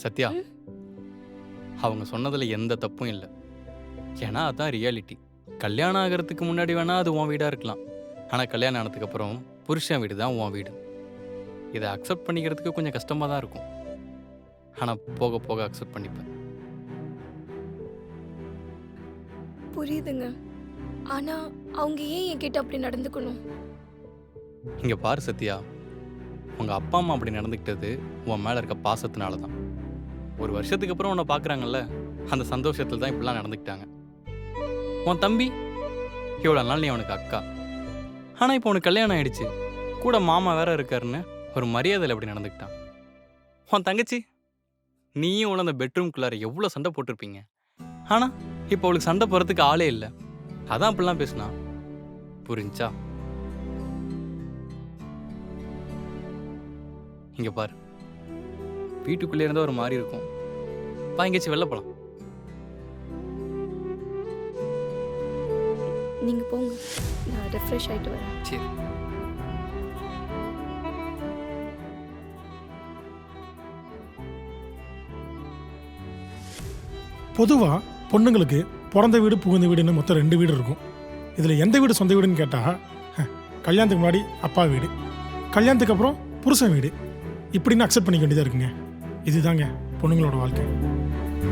சத்யா, அவங்க சொன்னதுல எந்த தப்பும் இல்லை. ஏன்னா அதான் ரியாலிட்டி. கல்யாணம் ஆகிறதுக்கு முன்னாடி வேணா அது உன் வீடா இருக்கலாம். ஆனால் கல்யாணம் ஆனதுக்கு அப்புறம் புருஷன் வீடு தான் உன் வீடு. இதை அக்செப்ட் பண்ணிக்கிறதுக்கு கொஞ்சம் கஷ்டமாக தான் இருக்கும். ஆனால் போக போக அக்செப்ட் பண்ணிப்பேன். புரியுதுங்க. ஆனா அவங்க ஏன் என்கிட்ட அப்படி நடந்துக்கணும்? இங்கே பாரு சத்யா, உங்கள் அப்பா அம்மா அப்படி நடந்துக்கிட்டது உன் மேலே இருக்க பாசத்தினால தான். ஒரு வருஷத்துக்கு அப்புறம் உன்னை பார்க்குறாங்கல்ல, அந்த சந்தோஷத்தில் தான் இப்படிலாம் நடந்துக்கிட்டாங்க. உன் தம்பி இவ்வளோ நாள் நீ அவனுக்கு அக்கா, ஆனால் இப்போ உனக்கு கல்யாணம் ஆயிடுச்சு, கூட மாமா வேற இருக்காருன்னு ஒரு மரியாதையில் எப்படி நடந்துக்கிட்டான். உன் தங்கச்சி, நீயும் உன அந்த பெட்ரூம்குள்ளார எவ்வளோ சண்டை போட்டிருப்பீங்க. ஆனால் இப்போ அவளுக்கு சண்டை போகிறதுக்கு ஆளே இல்லை. அதான் அப்படிலாம் பேசுனா. புரிஞ்சா? இங்கே பாரு, வீட்டுக்குள்ளே இருந்தால் ஒரு மாதிரி இருக்கும். பா, எங்கேயாச்சும் வெளில போகலாம். நீங்க போங்க, நான் ரெஃப்ரெஷ் ஆயிட்டு வரேன். சரி. பொதுவாக பொண்ணுங்களுக்கு பிறந்த வீடு புகுந்த வீடுன்னு மொத்தம் 2 வீடு இருக்கும். இதில் எந்த வீடு சொந்த வீடுன்னு கேட்டால் கல்யாணத்துக்கு முன்னாடி அப்பா வீடு, கல்யாணத்துக்கு அப்புறம் புருஷன் வீடு, இப்படின்னு அக்செப்ட் பண்ணிக்க வேண்டியதாக இருக்குங்க. இதுதாங்க பொண்ணுங்களோட வாழ்க்கை.